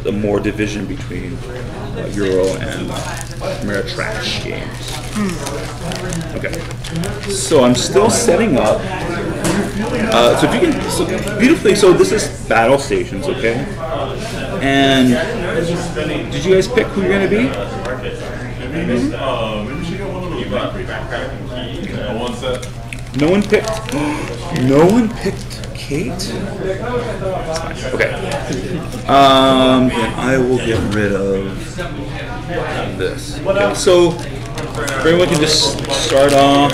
the more division between Euro and Ameritrash games. Okay, so I'm still setting up. So if you can, so beautifully. So this is Battlestations, okay? And did you guys pick who you're gonna be? No one picked. No one picked Kate. Okay. Then I will get rid of this. Okay, so everyone can just start off.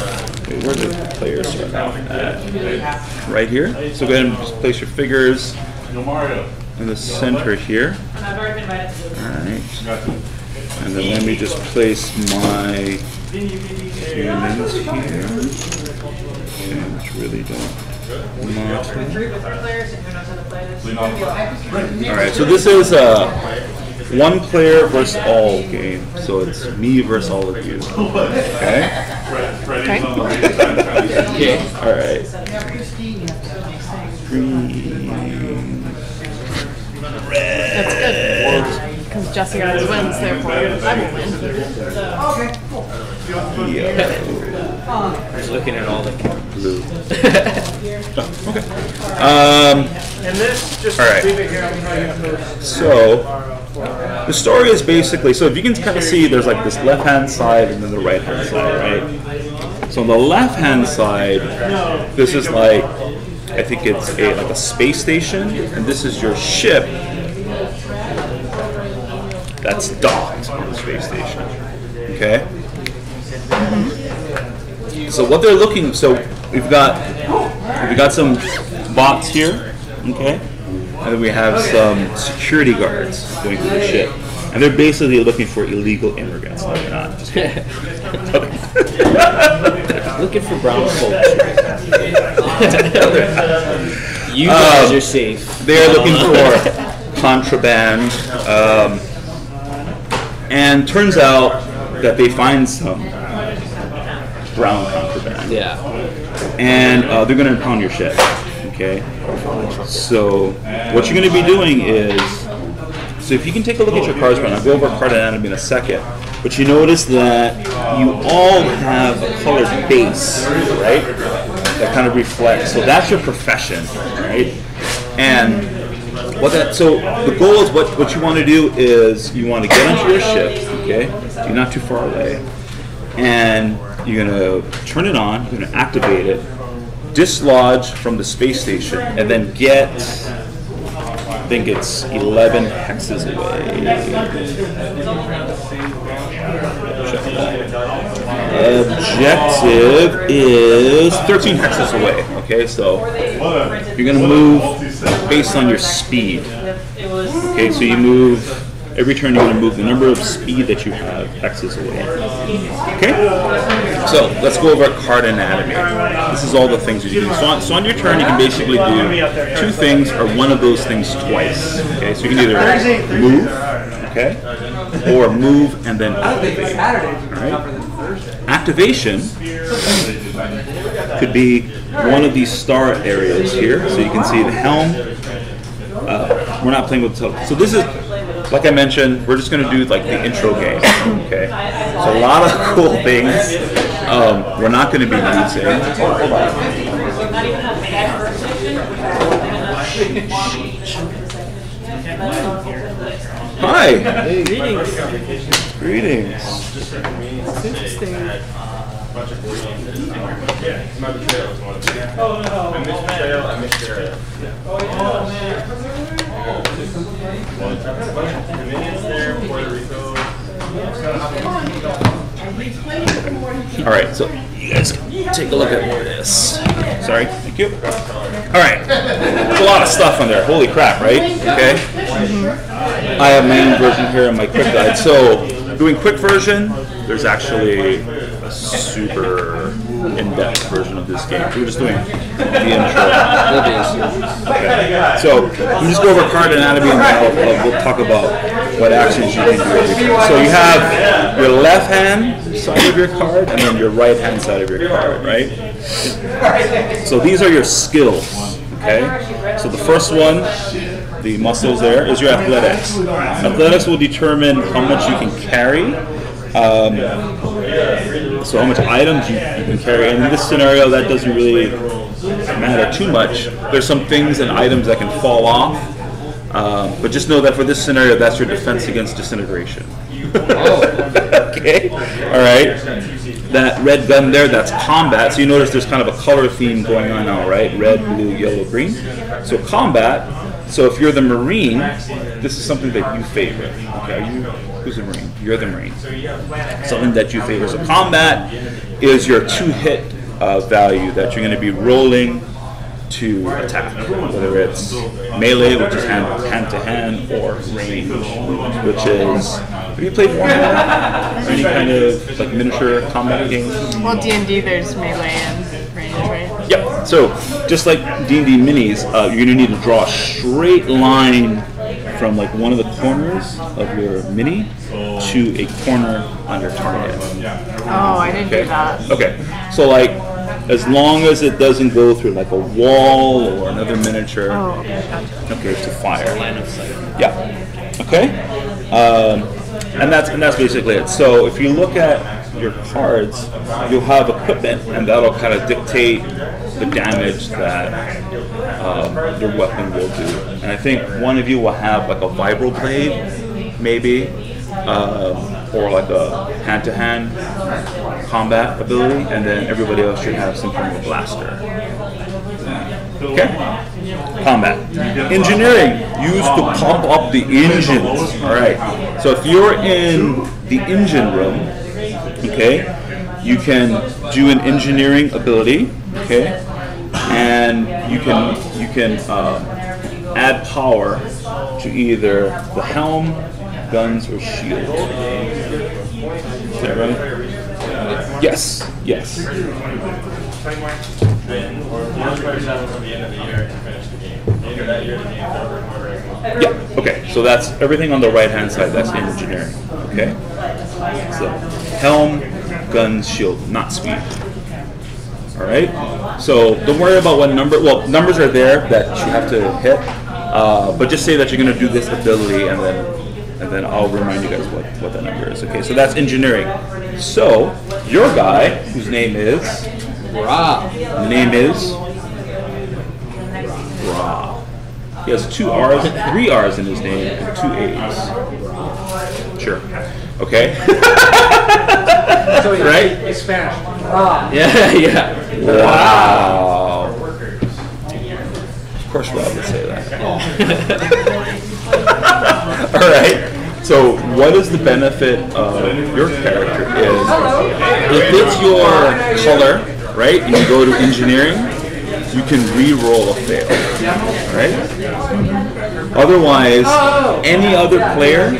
Wait, where do the players start off at? Right here. So go ahead and just place your figures in the center here. Alright. And then let me just place my humans here. Okay, which really don't matter. Alright, so this is a one player versus all game. So it's me versus all of you. Okay? Okay. Okay. Alright. Green. Red. That's good. Because Jesse always wins, therefore I will win. Just looking at all the Blue. Oh, okay. And this, just all right. leave it here. I'm trying to So the story is basically, so if you can kind of see, there's like this left-hand side and then the right-hand side, right? So on the left-hand side, this is like, I think it's like a space station, and this is your ship that's docked on the space station. Okay. So what they're looking, so we've got some bots here, okay, and then we have some security guards going through the ship, and they're basically looking for illegal immigrants. No, they're not. Just kidding. looking for brown folks. You guys are safe. They're looking for contraband, and turns out that they find some brown contraband. Yeah. And they're going to impound your ship. Okay. So what you're going to be doing is, so if you can take a look at your cards, I'll go over card anatomy in a second. But you notice that you all have a colored base, right? That kind of reflects. So that's your profession, right? And what that, so the goal is what you want to do is you want to get onto your ship, okay? You're not too far away, and you're gonna turn it on. You're gonna activate it, dislodge from the space station, and then get, I think it's 11 hexes away. Objective is 13 hexes away. Okay, so you're gonna move based on your speed. Okay, so you move every turn. You're gonna move the number of speed that you have hexes away. Okay, so let's go over card anatomy. This is all the things that you do. So on your turn, you can basically do two things or one of those things twice. Okay, so you can either move, okay, or move and then activate. All right. Activation could be one of these star areas here. So you can see the helm. We're not playing with the so this is, like I mentioned, we're just going to do like the intro game. Okay, so a lot of cool things we're not going to be using. Hi. Hey, greetings. Greetings. All right, so you guys can take a look at this. Sorry, thank you. All right, there's a lot of stuff on there. Holy crap, right? Okay. I have my own version here in my quick guide. So, doing quick version, there's actually a super in-depth version of this game. So we're just doing the intro. Okay. So we just go over card anatomy and then we'll talk about what actions you can do every turn. So you have your left hand side of your card and then your right hand side of your card, right? So these are your skills. Okay. So the first one the muscles there is your athletics. Athletics will determine how much you can carry. So how much items you can carry. And in this scenario, that doesn't really matter too much. There's some things and items that can fall off. But just know that for this scenario, that's your defense against disintegration. Okay? All right. That red gun there, that's combat. So you notice there's kind of a color theme going on now, right? Red, blue, yellow, green. So combat. So if you're the Marine, this is something that you favor. Okay? Who's the Marine? You're the Marine. Something that you favor. So combat is your 2-hit value that you're going to be rolling to attack, whether it's melee, which is hand to hand, or range, which is. Have you played Warhammer? Or any kind of like miniature combat game? Well, D&D, there's melee and range, right? Yep. So just like D&D minis, you're gonna need to draw a straight line from like one of the corners of your mini to a corner on your target. Oh, I didn't do that. Okay. So like, as long as it doesn't go through like a wall or another miniature. Oh, okay, gotcha. Okay, to fire. Line of sight. Yeah. Okay. And that's basically it. So if you look at your cards, you'll have equipment, and that'll kind of dictate the damage that your weapon will do. And I think one of you will have like a vibroblade, maybe, or like a hand-to-hand combat ability, and then everybody else should have some kind of blaster. Okay? Combat. Engineering, used to pump up the engines. Alright, so if you're in the engine room, okay, you can do an engineering ability, okay, and you can add power to either the helm, guns, or shield. Is that right? Yes, yes. Yeah, okay, so that's everything on the right-hand side, that's engineering, okay? So, helm, guns, shield, not speed. All right? So, don't worry about what number, well, numbers are there that you have to hit, but just say that you're going to do this ability, and then I'll remind you guys what that number is. Okay, so that's engineering. So, your guy, whose name is... Ra. The name is... Ra. He has 2 R's, 3 R's in his name, and 2 A's. Sure. Okay? So right? It's Spanish. Yeah, yeah. Wow. Of course Rob would say that. All right. So what is the benefit of your character is if it's your color, right, and you go to engineering, you can re-roll a fail, right? Otherwise, any other player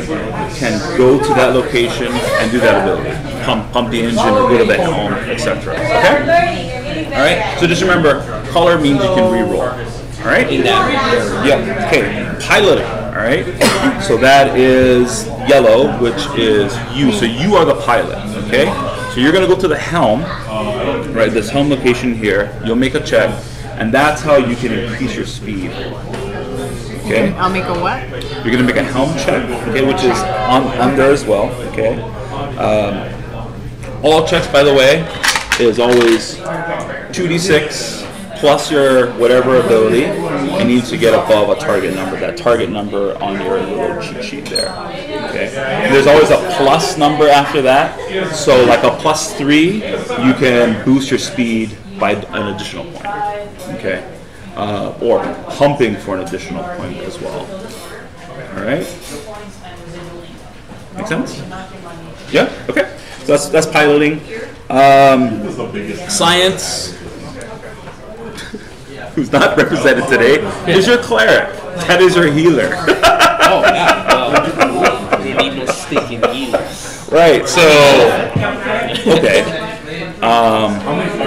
can go to that location and do that ability. Pump the engine or go to the helm, etc. Okay? All right? So just remember, color means you can re-roll. All right? Yeah. Okay. Piloting. All right? So that is yellow, which is you. So you are the pilot. Okay? So you're going to go to the helm, right? This helm location here. You'll make a check, and that's how you can increase your speed. Okay? I'll make a what? You're going to make a helm check, okay, which is on there as well. Okay? All checks, by the way, is always 2d6 plus your whatever ability. It needs to get above a target number. That target number on your little cheat sheet there. Okay. And there's always a plus number after that. So like a +3, you can boost your speed by an additional point. Okay. Or pumping for an additional point as well. All right. Make sense? Yeah. Okay. So that's piloting. Science, who's not represented today, is your cleric. That is your healer. Oh, yeah. Well, they need no stinking healers. Right. So, okay.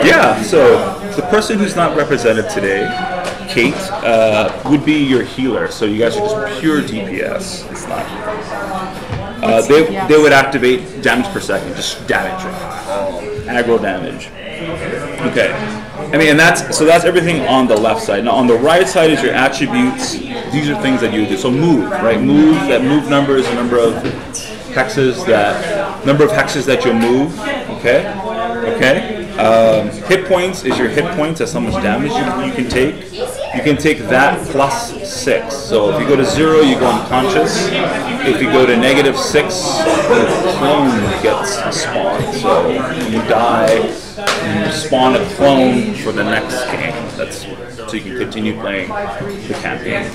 Yeah. So the person who's not represented today, Kate, would be your healer. So you guys are just pure DPS. It's not. They would activate damage per second, just damage, aggro damage. Okay, I mean, and that's everything on the left side. Now on the right side is your attributes these are things that you do. So move, right? Move. That move number is the number of hexes that you'll move. Okay. Okay. Hit points is your hit points. That's how much damage you can take. You can take that plus 6. So if you go to 0, you go unconscious. If you go to -6, your clone gets spawned. So when you die, you spawn a clone for the next game. That's so you can continue playing the campaign.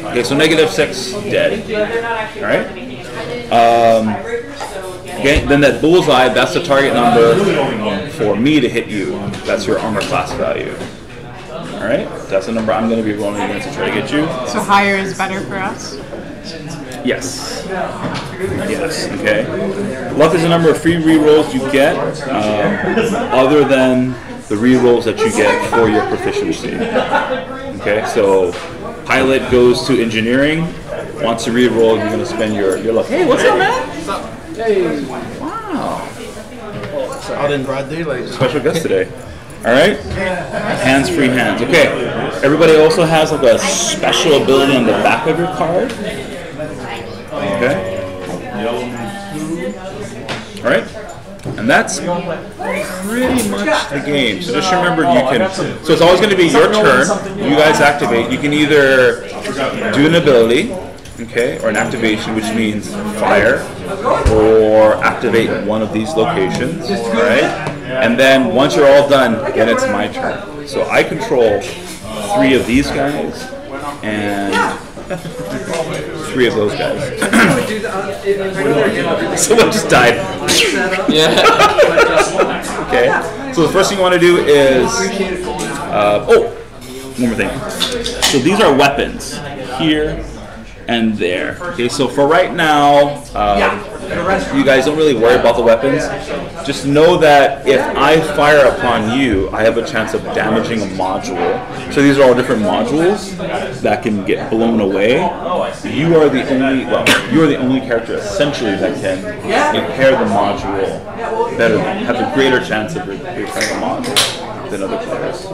Okay, so -6, dead. All right. Okay, then that bullseye, that's the target number for me to hit you. That's your armor class value. All right, that's the number I'm going to be rolling against to try to get you. So higher is better for us? Yes. Yes, okay. Luck is the number of free rerolls you get, other than the rerolls that you get for your proficiency. Okay, so pilot goes to engineering. Wants to reroll, you're going to spend your luck. Hey, what's up, man? Hey. Wow. Out in broad daylight. Special guest today. All right. Hands-free hands. Okay. Everybody also has like a special ability on the back of your card. Okay. All right. And that's pretty much the game. So just remember, you can. So it's always going to be your turn. You guys activate. You can either do an ability, okay, or an activation, which means fire, or activate one of these locations, right? And then once you're all done, then it's my turn. So I control 3 of these guys and 3 of those guys. Someone just died. Yeah. Okay. So the first thing you want to do is, one more thing. So these are weapons here and there. Okay, so for right now, you guys don't really worry about the weapons. Just know that if I fire upon you, I have a chance of damaging a module. So these are all different modules that can get blown away. You are the only character essentially that can impair the module better, have a greater chance of repairing the module than other players.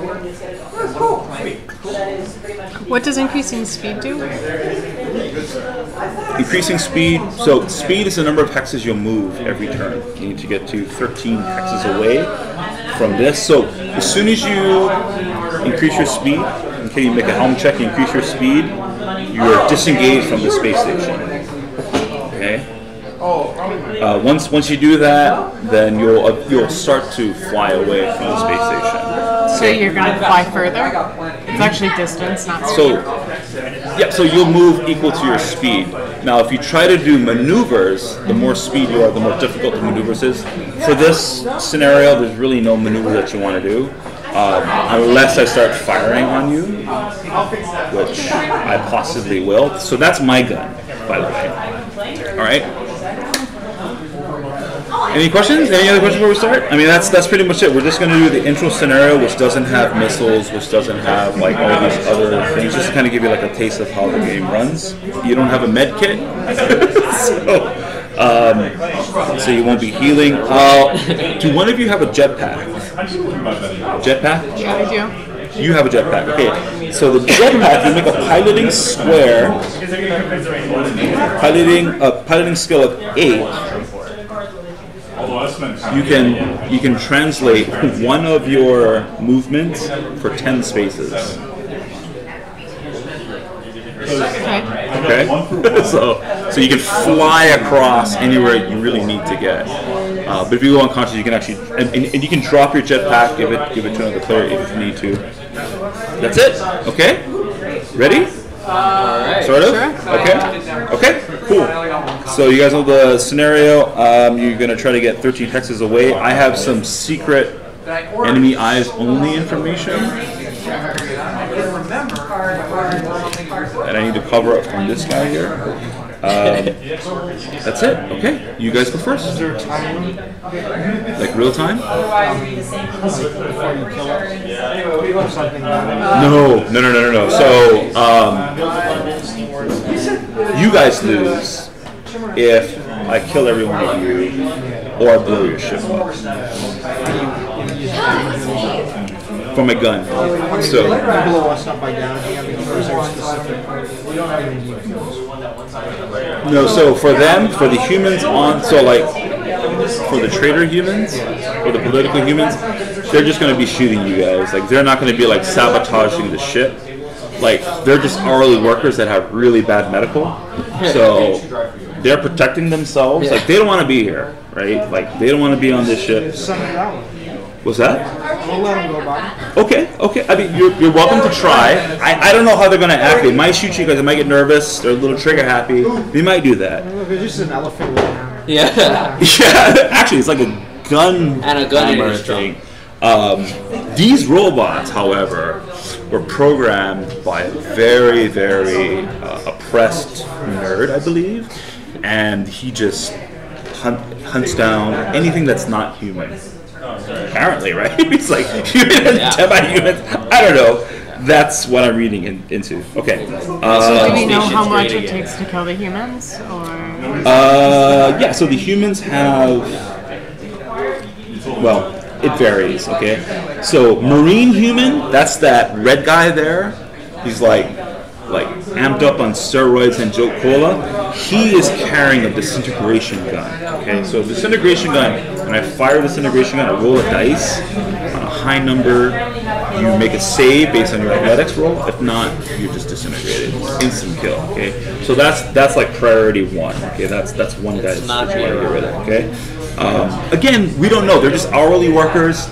What does increasing speed do? Increasing speed, so speed is the number of hexes you'll move every turn. You need to get to 13 hexes away from this. So as soon as you increase your speed, okay, you make a helm check, you increase your speed, you are disengaged from the space station. Okay. Once you do that, then you'll start to fly away from the space station. So you're going to fly further? It's actually distance, not speed. So you'll move equal to your speed. Now, if you try to do maneuvers, the more speed you are, the more difficult the maneuvers is. For this scenario, there's really no maneuver that you want to do, unless I start firing on you, which I possibly will. So that's my gun, by the way. All right. Any questions? Any other questions before we start? I mean, that's pretty much it. We're just going to do the intro scenario, which doesn't have missiles, which doesn't have like all these other things, just to kind of give you like a taste of how the game runs. You don't have a med kit, so you won't be healing. Do one of you have a jetpack? Jetpack? Yeah, I do. You have a jetpack. Okay, so the jetpack, you make a piloting square, piloting skill of 8. You can translate one of your movements for 10 spaces. Okay. So you can fly across anywhere you really need to get. But if you go unconscious, you can actually and you can drop your jetpack, give it to another player if you need to. That's it. Okay. Ready? Alright. Sort of? Sure. Okay. Okay, cool. So you guys know the scenario. You're going to try to get 13 hexes away. I have some secret enemy eyes only information that I need to cover up from this guy here. That's it. Okay, you guys go first. Is there a time limit? Like real time? Before you kill it? Or something like that? No. So you guys lose if I kill every one of you or I blow your ship up. from a gun. So blow us up by down. I mean, those are specific. We don't even need those. no, so for them, for the humans on, so like for the traitor humans or the political humans, they're just going to be shooting you guys. Like they're not going to be like sabotaging the ship. Like they're just hourly workers that have really bad medical, so they're protecting themselves. Like they don't want to be here, right? Like they don't want to be on this ship. What's that? I'll let them go by. Okay. I mean, you're welcome to try. I don't know how they're going to act. They might shoot you because they might get nervous. They're a little trigger happy. They might do that. Look, it's just an elephant with a hammer. Yeah. Yeah, actually, it's like a gun And a gun in hammer his thing. These robots, however, were programmed by a very, very oppressed nerd, I believe, and he just hunts down anything that's not human. Apparently, right? It's like human and semi-humans. I don't know. That's what I'm reading into. Okay. Do we know how much it takes to kill the humans, or? Yeah. So the humans have. Well, it varies. Okay. So marine human, that's that red guy there. He's like amped up on steroids and Joe Cola. He is carrying a disintegration gun. Okay. So disintegration gun. When I fire the disintegration gun, I roll a dice. On a high number, you make a save based on your athletics roll. If not, you're just disintegrated. Instant kill. Okay. So that's like priority one. Okay. That's one guy that you want to get rid of. Okay. Again, we don't know. They're just hourly workers.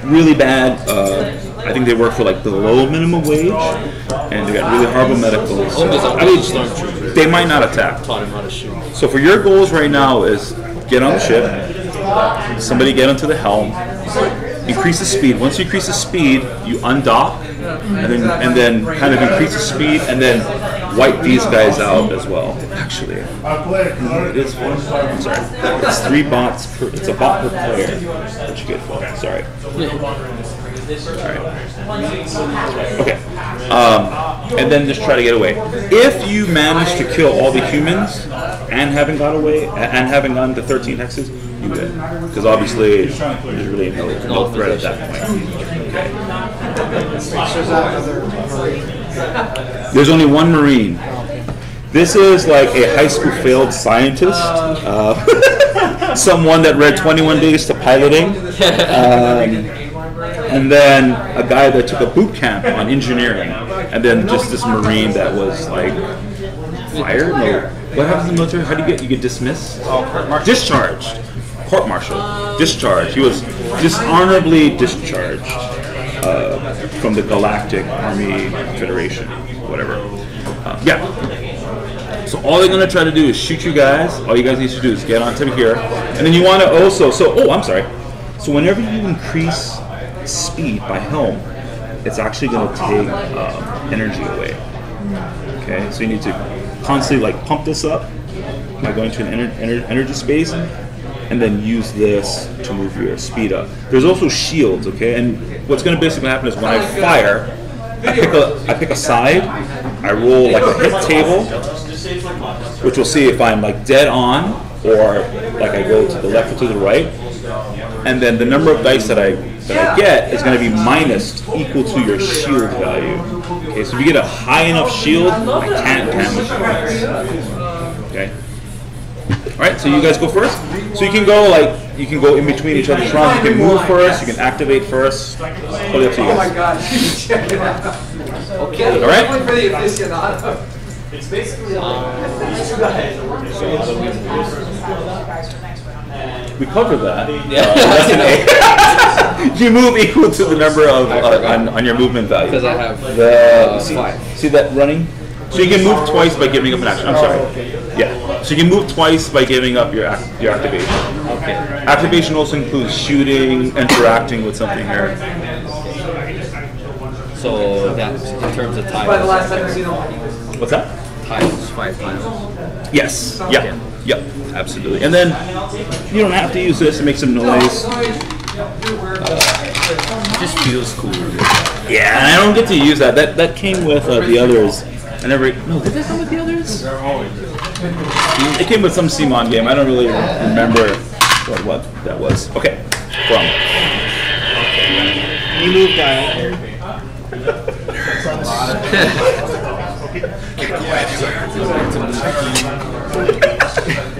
Really bad. I think they work for like the low minimum wage, and they got really horrible medical. So, I mean, they might not attack. Taught him how to shoot. So for your goals right now is get on the ship, somebody get onto the helm, increase the speed. Once you increase the speed, you undock, and then kind of increase the speed, and then wipe these guys out as well. Actually, it is 4. I'm sorry. It's 3 bots per. It's a bot per player. What you get for? Sorry. Alright. Okay. And then just try to get away. If you manage to kill all the humans and haven't got away and haven't gotten to 13 hexes, you win. Because obviously there's really no threat at that point. Okay. There's only one Marine. This is like a high school failed scientist. Someone that read 21 Days to Piloting. And then a guy that took a boot camp on engineering, and then just this Marine that was like fired. No, what happens in the military? How do you get dismissed? Discharged. Court-martial. Discharged. He was dishonorably discharged from the Galactic Army Federation, whatever. Yeah. So all they're gonna try to do is shoot you guys. All you guys need to do is get onto here, and then you want to also. So I'm sorry. So whenever you increase speed by helm, it's actually going to take energy away. Okay, so you need to constantly like pump this up by going to an energy space, and then use this to move your speed up. There's also shields. Okay, and what's going to basically happen is when I fire, I pick a side, I roll like a hit table, which will see if I'm like dead on or like I go to the left or to the right. And then the number of dice that I get is going to be minus equal to your shield value. Okay, so if you get a high enough shield, I can't damage you. Okay. All right, so you guys go first. So you can go in between each other's rounds. You can move first. You can activate first. Totally up to you guys. Oh my god! Okay. All right. For the aficionado. It's basically these two guys. We covered that. That's an A. You move equal to the number of on your movement value. Because I have see that running? So you can move twice by giving up an action. I'm sorry. Yeah. So you can move twice by giving up your activation. Okay. Activation also includes shooting, interacting with something here. So that's in terms of tiles. By the last time I've seen them. What's that? Tiles, 5 tiles. Yes. Yeah. Yep. Absolutely. And then you don't have to use this to make some noise. Just feels cool. Yeah, and I don't get to use that. That came with the others. I never. No, did that come with the others? It came with some CMON game. I don't really remember what that was. Okay. From. You move diagonally.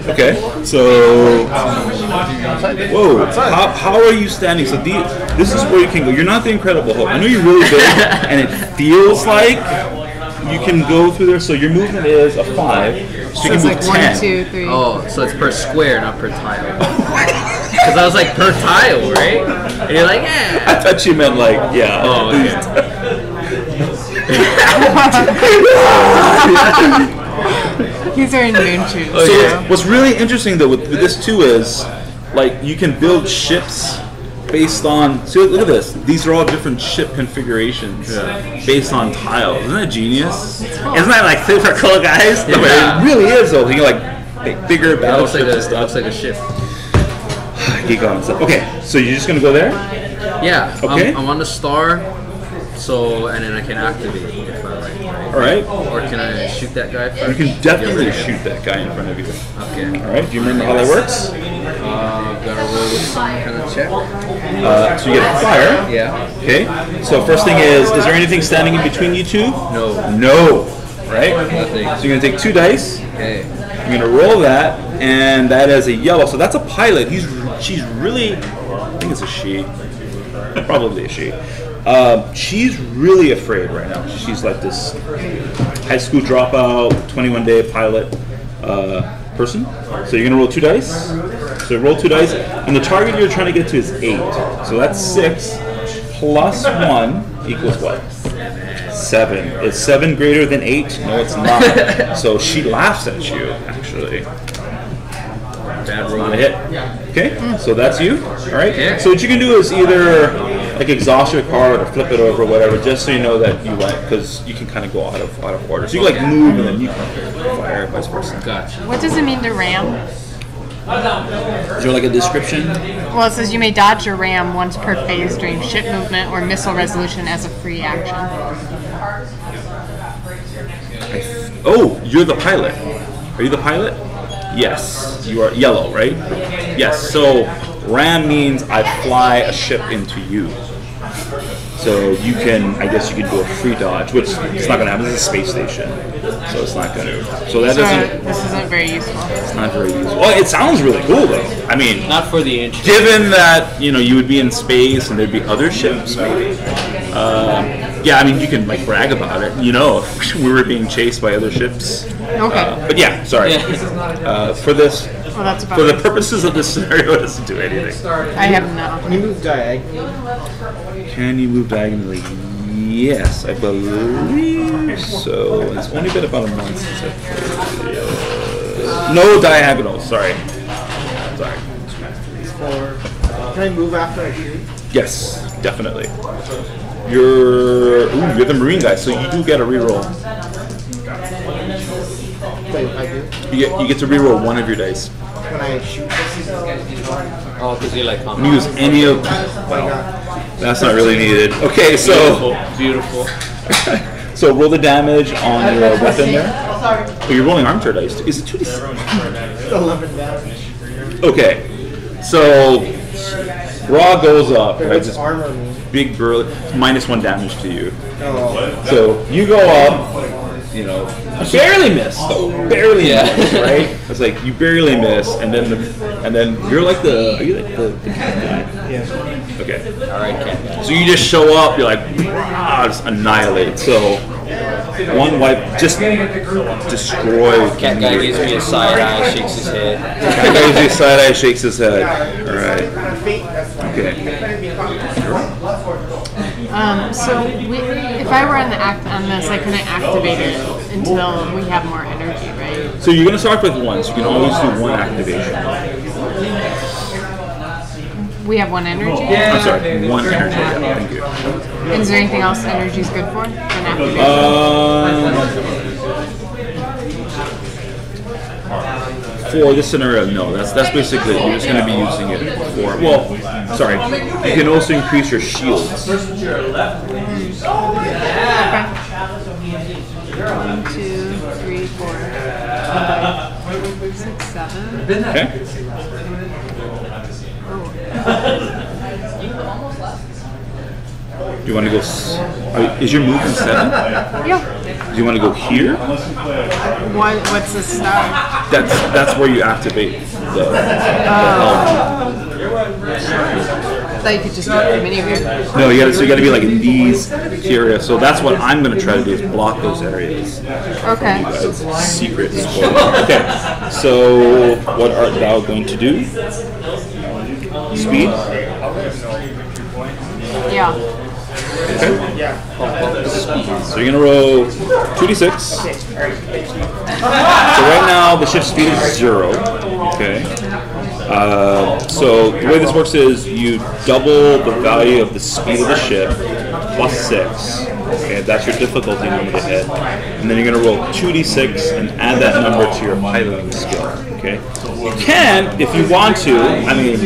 Okay, so whoa, how are you standing? So this is where you can go. You're not the Incredible Hulk. I know you're really big, and it feels like you can go through there. So your movement is a 5. So you can move like 10. 1, 2, 3. Oh, so it's per square, not per tile. Because I was like, per tile, right? And you're like, yeah. I thought you meant like, yeah. Oh, yeah. He's wearing moon shoes. So what's really interesting though with this too is, like, you can build ships based on. See, look at this. These are all different ship configurations based on tiles. Isn't that genius? Isn't that like super cool, guys? No, but it really is though. You like bigger battleships and stuff. Looks like a ship. Geek on and stuff. Okay, so you're just gonna go there? Yeah. Okay. I'm on the star. So, and then I can activate if I like, right? All right. Or can I shoot that guy first? You can definitely shoot that guy in front of you. Okay. All right. Do you remember how that works? Gotta roll with some kind of check. So you get a fire. Yeah. Okay. So first thing is there anything standing in between you two? No. No. Right. Nothing. So you're gonna take 2 dice. Okay. You're gonna roll that, and that is a yellow. So that's a pilot. She's really. I think it's a she. Probably a she. She's really afraid right now. She's like this high school dropout, 21-day pilot person. So you're gonna roll 2 dice. So roll 2 dice, and the target you're trying to get to is 8. So that's 6 plus 1 equals what? 7. Is 7 greater than 8? No, it's not. So she laughs at you, actually. Bad roll. Not a hit. Okay, so that's you. All right. Yeah. So what you can do is either like exhaust your card or flip it over, or whatever, just so you know that you went, because you can kind of go out of order. So you can like move and then you can fire, vice versa. Gotcha. What does it mean to ram? Is there like a description? Well, it says you may dodge or ram once per phase during ship movement or missile resolution as a free action. Oh, you're the pilot. Are you the pilot? Yes. You are yellow, right? Yes. So ram means I fly a ship into you. So you can, I guess you can do a free dodge, which it's not going to happen. This is a space station, so it's not going to. So that doesn't. This isn't very useful. It's not very useful. Well, it sounds really cool though. I mean, Not for the inch. given that you would be in space and there'd be other ships, maybe. Yeah, I mean, you can like brag about it. You know, if we were being chased by other ships. Okay. But yeah, sorry. For this, Well, that's about for the it. purposes of this scenario, it doesn't do anything. I have no. Can you move diagonally? Can you move diagonally? Yes, I believe so. It's only been about a month since I played. No diagonal. Sorry. Sorry. 4. Can I move after I shoot? Yes, definitely. You're the Marine guy, so you do get a reroll. Wait, I do? You get to reroll one of your dice. When I shoot? Oh, because you like You can use any of. Well, that's not really needed. Okay, so Beautiful. so roll the damage on your weapon there. Oh, you're rolling armchair dice. Is it 2d6? 11 damage. Okay, so Raw goes up. Wait, Right, what's this armor mean? big burly, -1 damage to you. Oh. So you go up, barely miss though, barely miss, right? It's like you barely miss, and then you're like are you like the cat guy? Yeah. Okay. All right, Ken. So you just show up, you're like, just annihilate. So one wipe just destroy. Cat guy gives me a side eye, shakes his head. Cat guy gives you a side eye, shakes his head. All right. Okay. So if I were on this, I couldn't activate it until we have more energy, right? So you're gonna start with 1, so you can always do 1 activation. We have 1 energy. I'm sorry, 1 energy. Yeah, thank you. Is there anything else energy is good for? An activation? For this scenario, no. That's basically it. You're just going to be using it for. Well, sorry. You can also increase your shields. 1, 2, 3, 4, 5, 6, 7. Okay. Do you want to go? Is your movement 7? Yeah. Do you want to go here? What's the star? That's where you activate the helm. I thought you could just do it from anywhere. No, you gotta be like in these areas. So that's what I'm gonna try to do is block those areas. Okay. Secret spoiler. Okay. So what art thou going to do? Speed. Yeah. Okay. So you're gonna roll 2d6. So right now the ship's speed is 0. Okay. So the way this works is you double the value of the speed of the ship plus 6. Okay, that's your difficulty number to hit. And then you're going to roll 2d6 and add that number to your piloting skill. Okay. You can, if you want to. I mean,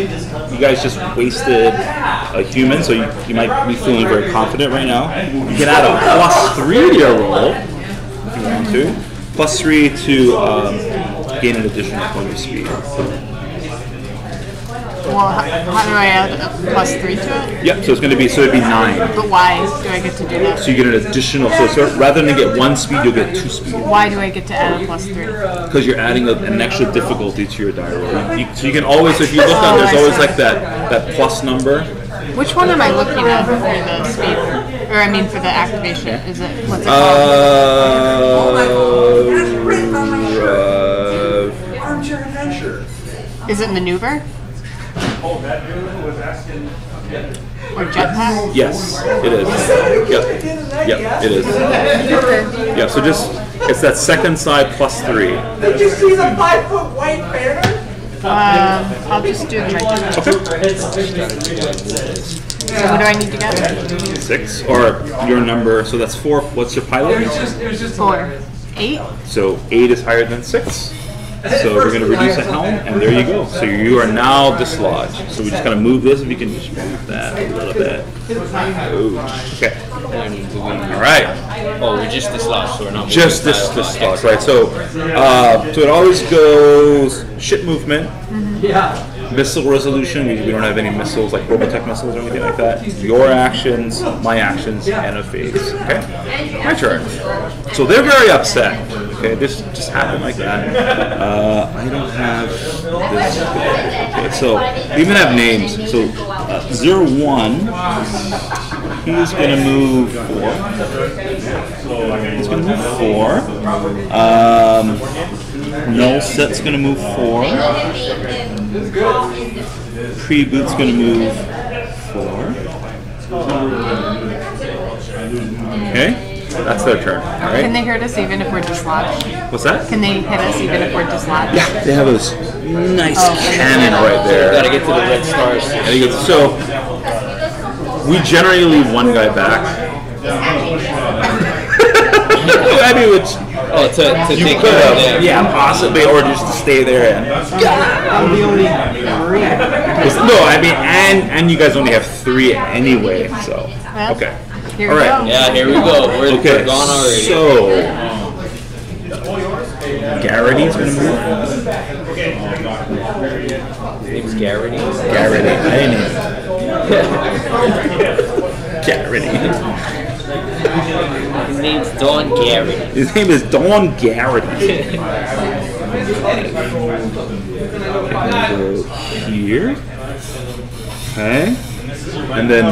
you guys just wasted a human, so you might be feeling very confident right now. You can add a +3 to your roll if you want to. +3 to gain an additional point of speed. Well, how do I add a +3 to it? Yep, so it's going to be, so it'd be 9. But why do I get to do that? So you get an additional, so rather than get 1 speed, you'll get 2 speed. Why do I get to add a +3? Because you're adding an extra difficulty to your die roll. So you can always, if you look on, there's always like that plus number. Which one am I looking at for the speed? Or I mean for the activation? Is it, what's it called? Is it maneuver? Or jetpack? Yes, it is. Yep, it is. Okay. Yeah, so just, it's that second side +3. Did you see the 5-foot white banner? I'll just do the right. Okay. So what do I need to get? 6, or your number, so that's 4. What's your pilot? 4. 8? So 8 is higher than 6. So we're going to reduce the helm, and there you go. So you are now dislodged. So we just kind of move this. If you can just move that a little bit. Ooh. Okay. All right. Oh, we just dislodged, so we're not Just dislodged, right? So it always goes ship movement, missile resolution. We don't have any missiles like Robotech missiles or anything like that. Your actions, my actions, and a phase. Okay. My turn. So they're very upset. Okay, this just happened like that. I don't have this. Okay, so we even have names. So 01, he's going to move 4. He's going to move 4. Null Set's going to move 4. Pre-Boot's going to move 4. Okay. That's their turn. All right. Can they hurt us even if we're dislodged? What's that? Can they hit us even if we're dislodged? Yeah, they have this nice cannon right there. Gotta get to the red stars. So we generally leave one guy back. I mean, which to you take could care of have, them. yeah, possibly, or just to stay there and. I'm the only 3. No, I mean, and you guys only have 3 anyway, so okay. Here All we right. go. Yeah, here we go. We're gone already. So Garrity's gonna move. His name's Garrity. Garrity. I didn't even. Garrity. His name's Don Garrity. His name is Don Garrity. Here. Okay. And then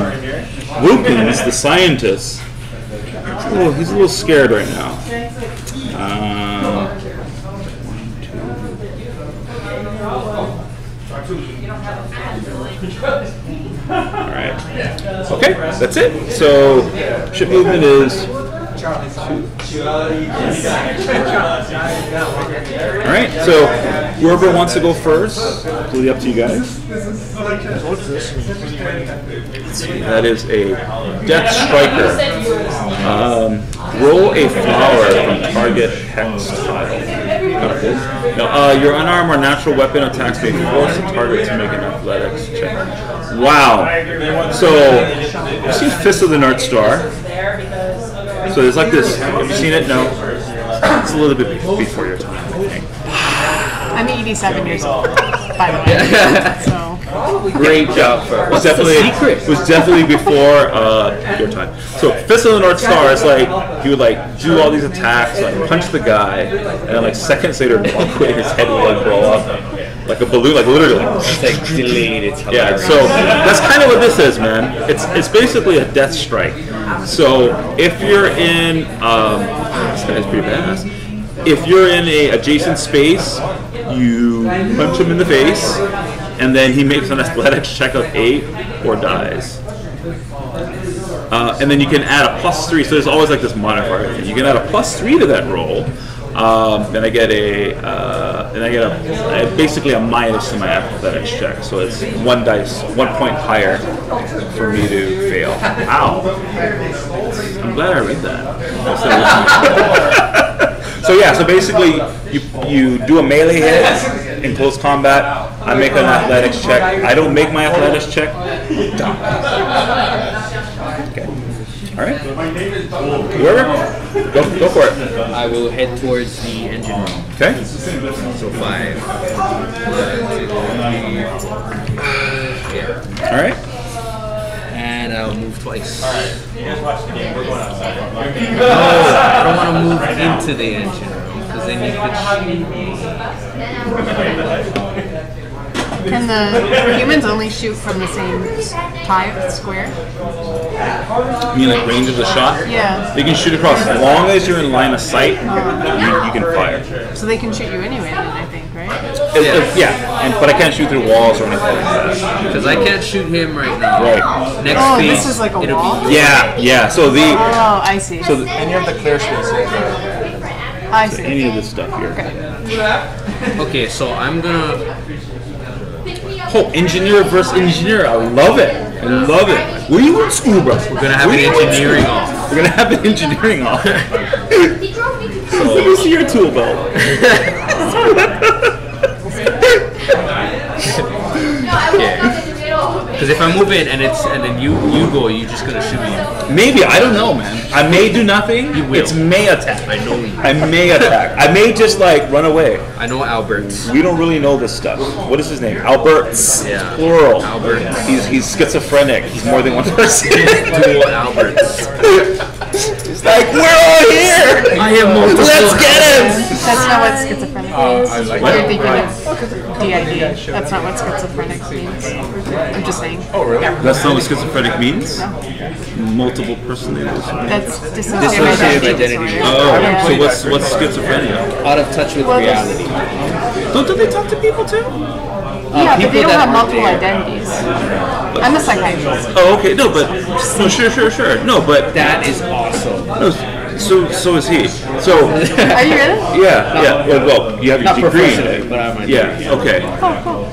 Wilkins, the scientist, he's a little scared right now. 1, 2. Alright. Okay, that's it. So, ship movement is 2. Alright, so whoever wants to go first, completely up to you guys. Let's see, that is a Death Striker. Roll a flower from target hex tile. Now, your unarmed or natural weapon attacks may force the target to make an athletics check. Wow. So, you've seen Fist of the North Star. So there's like this. Have you seen it? No. It's a little bit before your time, I think. I'm 87 years old, by the way. So Great job, for Was what's the definitely secret? was definitely before your time. So Fist of the North Star is like he would like do all these attacks, like punch the guy, and then like seconds later, walk away, his head would like blow up like a balloon, like literally. It's like delayed. It's Yeah, hilarious. so that's kind of what this is, man. It's basically a death strike. So if you're in, this guy's pretty badass. If you're in a adjacent space, you punch him in the face, and then he makes an athletics check of 8 or dies. And then you can add a +3. So there's always like this modifier thing. You can add a +3 to that roll. Then I get basically a minus to my athletics check. So it's 1 point higher for me to fail. Ow! I'm glad I read that. So yeah, so basically you do a melee hit in close combat. I make an athletics check. I don't make my athletics check. Okay. All right. Whoever, go for it. I will head towards the engine room. Okay. So 5. 1, 2, 3. All right. And I'll move twice. No, I don't want to move into the engine room because then you could Can the humans only shoot from the same square? You mean like range of the shot? Yeah. They can shoot across as long as you're in line of sight. You can fire. So they can shoot you anyway, then I think, right? But I can't shoot through walls or anything like that. because I can't shoot him right now. Right. Next Oh, phase, this is like a it'll wall? be Yeah. So the Oh, I see. And you have the clear space here. I see. any of this stuff here. okay. So I'm gonna. Oh, engineer versus engineer. I love it. I love it. Where you in school, bro? We're gonna have an engineering off. We're gonna have an engineering off. Let me see your tool belt. Because if I move in and then you go, you're just gonna shoot me. Maybe, I don't know, man. I may do nothing. You will. It's may attack. I know you. I may attack. I may just like run away. I know Albert's. We don't really know this stuff. What is his name? Albert's. Yeah. Plural. Albert's. He's schizophrenic. He's more than one person. Dual Albert's. It's like, we're all here. I have multiple. Let's get him. That's not what schizophrenic means. I like You're that. thinking of DID. That's not what schizophrenic means. I'm just saying. Oh, really? That's not what schizophrenic means? Multiple personalities. That's Dissociative dissociative identity. disorder. Oh, Yeah. so what's schizophrenia? Out of touch with Well, reality. Don't they talk to people too? Yeah, but people they don't that have are multiple there. identities. I'm a psychiatrist. Oh, okay. No, but no, sure. No, but That is awesome. no. So is he. So Are you really? yeah. Well, you have your Not degree. professionally, but I'm a Yeah. Okay. Oh, cool.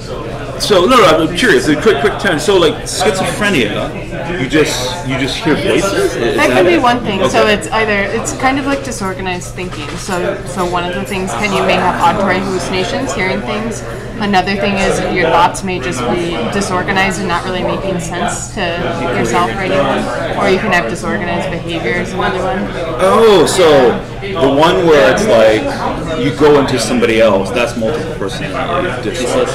So no, I'm curious. A quick turn. So like schizophrenia, you just hear voices. Is That could be one thing. Okay. So it's kind of like disorganized thinking. So one of the things you may have auditory hallucinations, hearing things. Another thing is your thoughts may just be disorganized and not really making sense to yourself or anyone. Or you can have disorganized behavior is another one. Oh, so the one where it's like you go into somebody else, that's multiple personality disorder.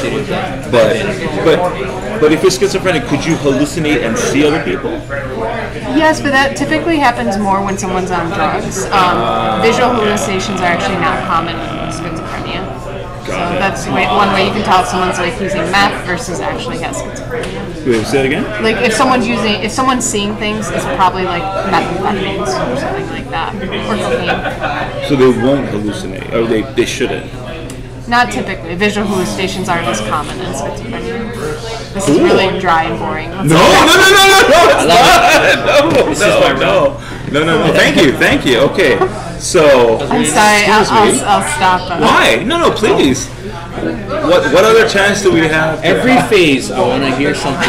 But if you're schizophrenic, could you hallucinate and see other people? Yes, but that typically happens more when someone's on drugs. Visual hallucinations are actually not common in schizophrenia. So that's one way you can tell if someone's like using meth versus actually has schizophrenia. Wait, say it again? Like if someone's seeing things, it's probably like methamphetamines or something like that, or cocaine. So they won't hallucinate, or they shouldn't. Not typically. Visual hallucinations aren't as common in schizophrenia. This is really dry and boring. Let's No, it's not. No. Thank you. Okay, so I'm sorry. I'll stop. why? No, please. What other chance do we have? Every phase, I want to hear something.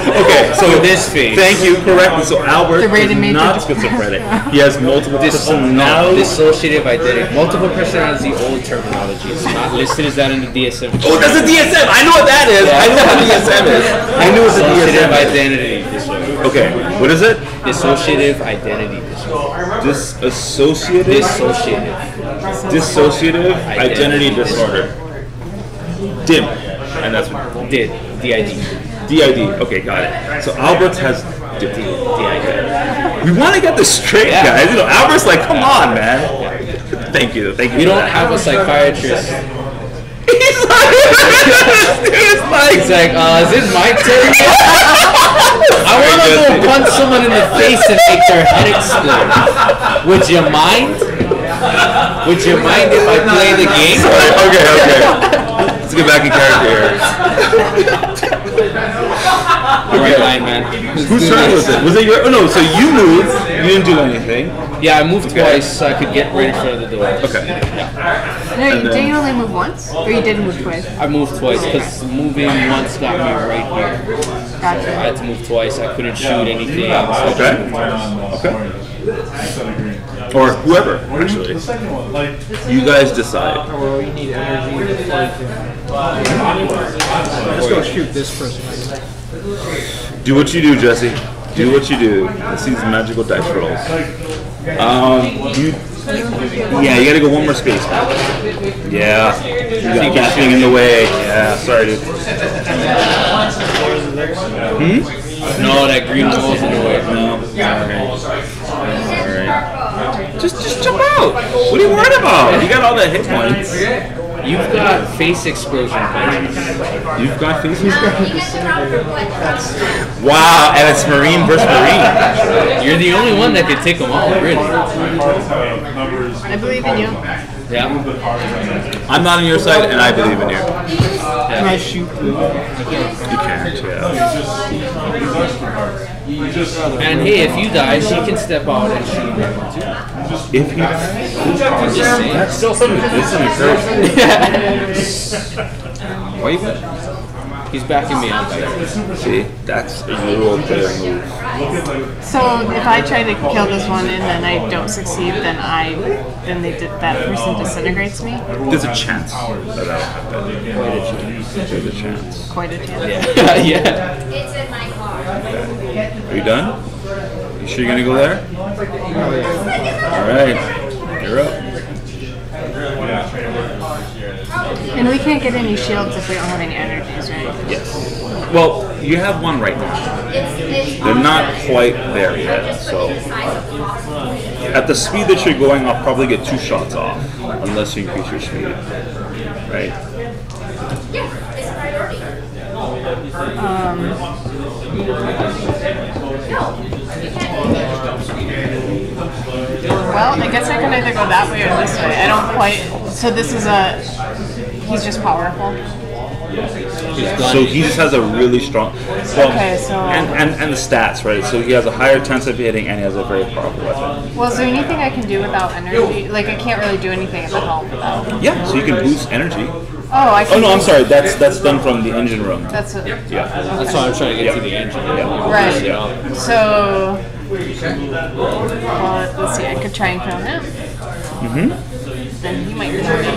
Okay, so this phase. Thank you. Correct. So Albert The rated is major not depression. schizophrenic. He has multiple personalities. Dissociative identity. Multiple personality is the old terminology. It's not listed as that in the DSM. Oh, that's a DSM. I know what that is. I know what a DSM is. I knew what the Dissociative DSM is. identity disorder. Okay, what is it? Dissociative identity disorder. Dissociative Dissociative. identity disorder. Dim. And that's what Did. DID. DID. Okay, got it. So Albert's has DID. We want to get this straight, guys. You know, Albert's like, come on, man. Thank you. We don't have a psychiatrist. He's like, He's like, is it my turn yet? I want to go punch someone in the face and make their head explode. Would you mind? Would you mind if I play the game? Sorry, okay. Let's get back in character here. Alright, Lion Man. Whose turn was it? Was it your? Oh no, so you moved. You didn't do anything. Yeah, I moved twice so I could get right in front of the door. Okay. No, did you only move once? Or you did move twice? I moved twice because moving once got me right here. Gotcha. I had to move twice. I couldn't shoot anything. Okay. Or whoever, actually. You guys decide. Well, you need energy before you can. Let's go shoot this person. Do what you do, Jesse. Do what you do. Let's see these magical dice rolls. You gotta go one more space, man. Yeah. You got gasping in the way. Yeah, sorry, dude. No, that green wall's in the way. No. Alright. Just jump out. What are you worried about? You got all the hit points. You've got face explosion punches. You've got face explosion. Wow, and it's Marine versus Marine. You're the only one that can take them all, really. I believe in you. Yeah. I'm not on your side, and I believe in you. Can I shoot? You can't, yeah. And hey, if you die, she can step out and shoot him too. If he I'm just saying. that's still something. This is encouraging. Why you? He's backing me up. See, that's a Euro player move. So if I try to kill this one and then I don't succeed, then that person disintegrates me? There's a chance that'll happen. There's a chance. Quite a chance. Yeah. It's in my car. Are you done? You sure you're gonna go there? Alright. You're up. And we can't get any shields if we don't have any energies, right? Yes. Well, you have one right now. They're not quite there yet, so at the speed that you're going, I'll probably get 2 shots off, unless you increase your speed. Right? Yeah, it's a priority. Well, I guess I can either go that way or this way. I don't quite. So this is he's just powerful. So he just has a really strong. Well, Okay, so. and the stats, right? So he has a higher chance of hitting, and he has a very powerful weapon. Well, is there anything I can do without energy? Like I can't really do anything at the helm without. Yeah, so you can boost energy. Oh, I can. Oh no, I'm sorry. That's done from the engine room. That's it. Yeah. That's why I'm trying to get to the engine. Right. Yeah. So. Well, let's see. I could try and kill him. Then he might kill me.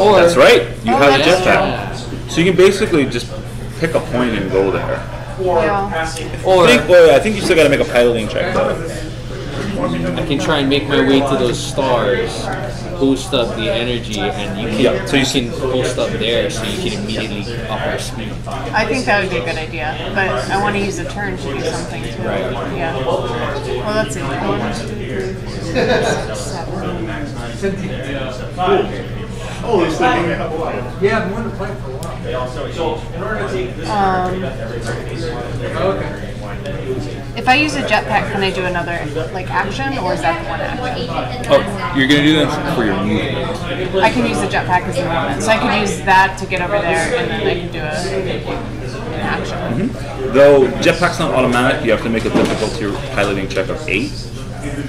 Or That's right. You have a that's jetpack, so you can basically just pick a point and go there. Yeah. I think you still got to make a piloting check though. I can try and make my way to those stars, boost up the energy, and you can, so you can boost up there so you can immediately up our speed. I think that would be a good idea, but I want to use a turn to do something too. Right. Yeah. Well, let's see. 1, 2, 3, 7. Yeah, I've wanted to play for a while. If I use a jetpack, can I do another action, or is that the one action? Oh, you're gonna do that for your movement. I can use the jetpack as a movement, so I could use that to get over there, and then I can do an action. Though jetpack's not automatic, you have to make a difficulty piloting check of 8.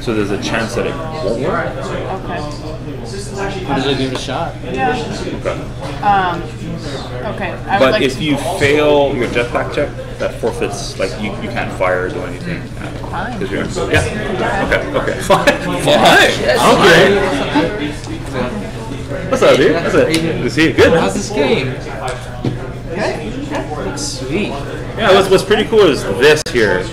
So there's a chance that it won't work. Okay. Does it give it a shot? Yeah. Okay. Okay. But if you fail your jetpack check, that forfeits. You can't fire or do anything. Fine. You're, yeah. Okay. Fine. Fine. Okay. What's up, dude? That's it. Good to see you. Good. How's this game? Good. Looks sweet. Yeah. What's pretty cool is this here.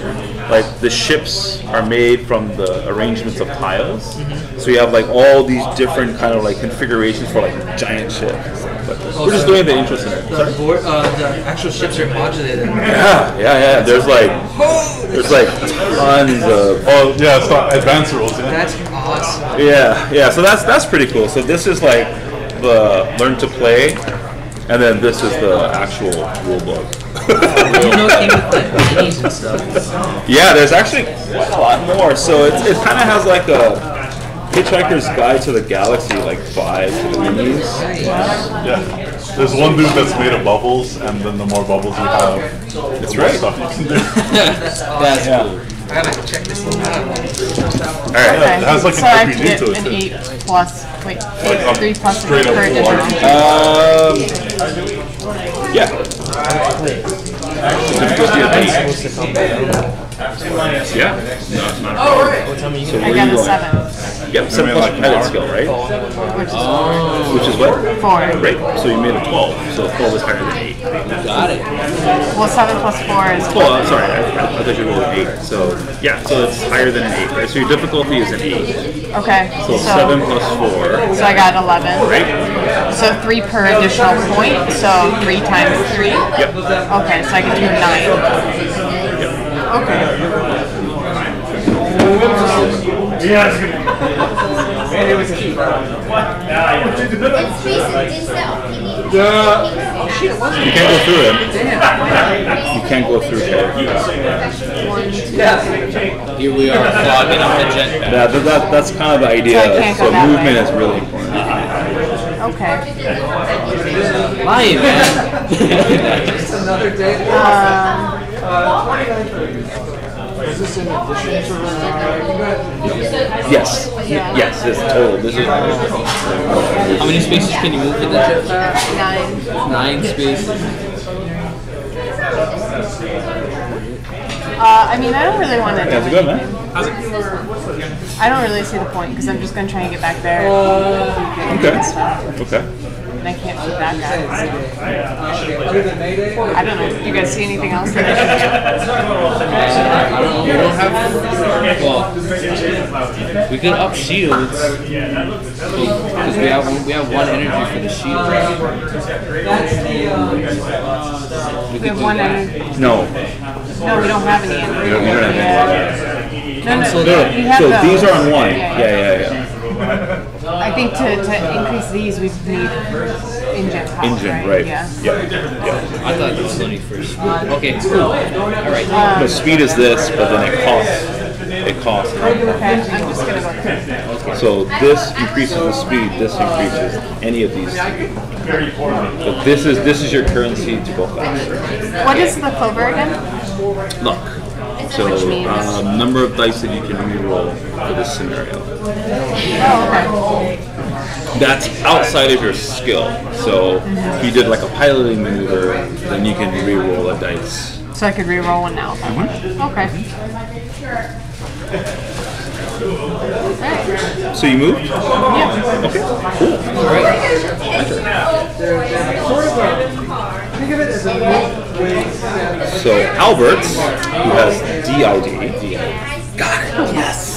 like the ships are made from the arrangements of tiles. So you have like all these different kind of like configurations for like giant ships. But we're just doing the interest in it. The actual ships are modulated. Yeah. There's like tons of. Oh yeah, it's not advanced rules. Yeah. That's awesome. Yeah. So that's pretty cool. So this is like the learn to play, and then this is the actual rule book. You know, it came with the minis and stuff. Yeah, there's actually quite a lot more. So it kind of has like a Hitchhiker's Guide to the Galaxy like vibe to the minis. Yeah. There's one dude that's made of bubbles, and then the more bubbles you have, That's the more right. stuff you can do. That's cool. I gotta check this thing out. All right. Yeah, it has like so an I have to RPG get to it an too. 8 plus. Wait, Like, 3 plus straight up per four. edition. Yeah. Difficulty of 8. Yeah. No, it's not. So I where got you a going? 7, Yep, 7 plus like pilot an skill, right? which is Which is what? 4. Right. So you made a 12. So 12 is higher than 8. Got it. Well, 7 plus 4 is Oh, I'm sorry. I thought you rolled an 8. So yeah, so it's higher than an 8, right? So your difficulty is an 8. okay. So 7 plus 4. So I got 11. Right? So 3 per additional point. So 3 times 3. Yep. Okay, so I can do 9. Okay. You can't go through him. You can't go through him. Here we are, clogging up the jetpack. That's kind of the idea. So I can't go So that movement way. is really important. Okay. Lying, man. Another day. Is this in addition to Yes. Yes, it's total. This is. How many spaces can you move with the jetpack? 9. 9 spaces. I mean, I don't really want to do How's it going, man? I don't really see the point because I'm just going to try and get back there. Okay. Okay. And I can't shoot that guy. other than Mayday? So. I don't know. You guys see anything else that I We don't have. Well, we could up shields because we have 1 energy for the shield. should? We have 1 energy. No. No, we don't have any energy. You don't have any. No, No, we have so those. these are on 1. Yeah. Yeah. I think to increase these, we need engine power. Engine, right. Yeah. Yep. I thought this was only for speed. Okay, cool. All right. The speed is this, but then it costs. It costs. Okay, I'm just going to go through. So this increases the speed. This increases any of these two. But this is your currency to go faster. What is the clover again? Luck. So Which means? number of dice that you can reroll for this scenario. Oh, okay. That's outside of your skill. So if you did like a piloting maneuver, then you can reroll a dice. So I could re-roll one now if I wanted. Okay. Alright. So you moved? Yeah. Okay. Cool. So Albert, who has DID, got it. Yes.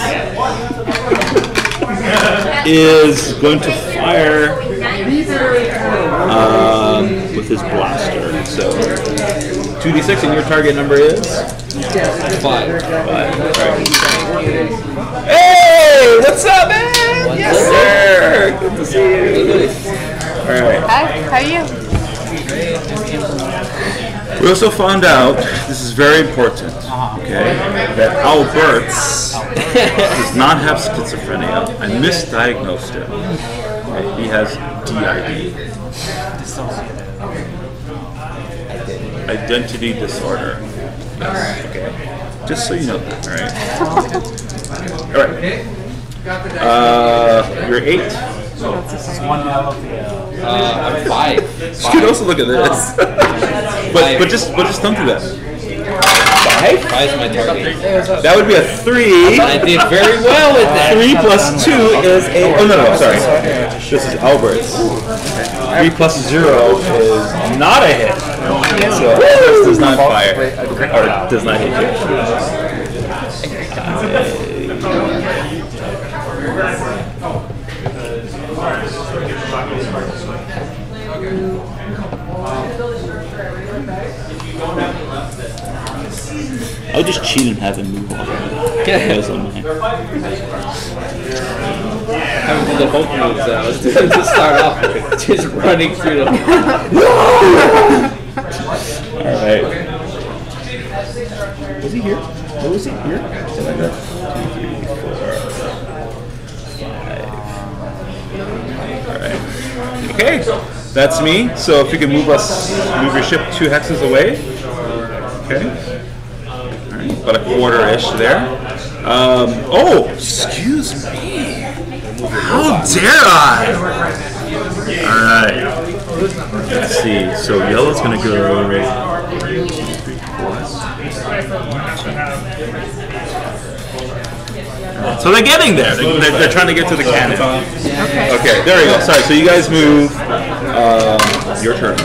Is going to fire with his blaster. So 2d6 and your target number is 5. 5. Right. Hey, what's up, man? Yes, sir. Good to see you. All right. Hi, how are you? We also found out, this is very important, okay, that Albert's does not have schizophrenia. I misdiagnosed him. Okay, he has DID. Identity disorder. Yes, okay. Just so you know that, alright? Alright. You're 8. I'm 5. You can also look at this. but just thumb through that. 5? 5 is my target. That would be a 3. I did very well with that. 3 plus 2 is a. Oh, no, sorry. This is Albert's. 3 plus 0 is not a hit. So this does not fire. Or does not hit you. I'll just cheat and have him move on. That's on mine. Having the Hulk moves I was doing to start off with, just running through them. Alright. Was he here? Oh, was he here? 2, 3, 4, 5. Alright. Okay, that's me. So if you can move your ship 2 hexes away. Okay. Alright, about a quarter-ish there. Oh, excuse me. How dare I? Alright. Let's see. So yellow's gonna go right. 3, 4. So they're getting there. They're trying to get to the cannon. Okay, there we go. Sorry, so you guys move. Your turn.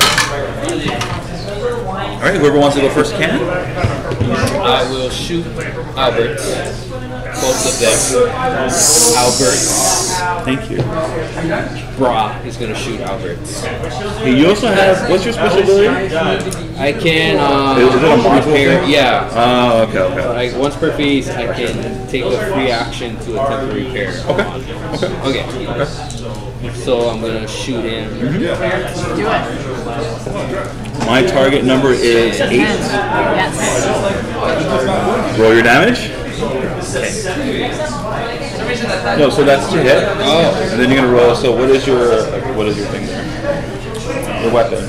Alright, whoever wants to go first can. I will shoot Albert. Both of them. Albert. Thank you. Bra is going to shoot Albert. Hey, you also have, what's your special ability? I can Is it a module repair. thing? Yeah. Oh, okay. Like once per phase, I can take a free action to attempt to repair. Okay. So I'm going to shoot him. Do it. My target number is 8. Yes. Roll your damage. No, so that's to hit. Oh. And then you're gonna roll. So what is your thing there? Your weapon.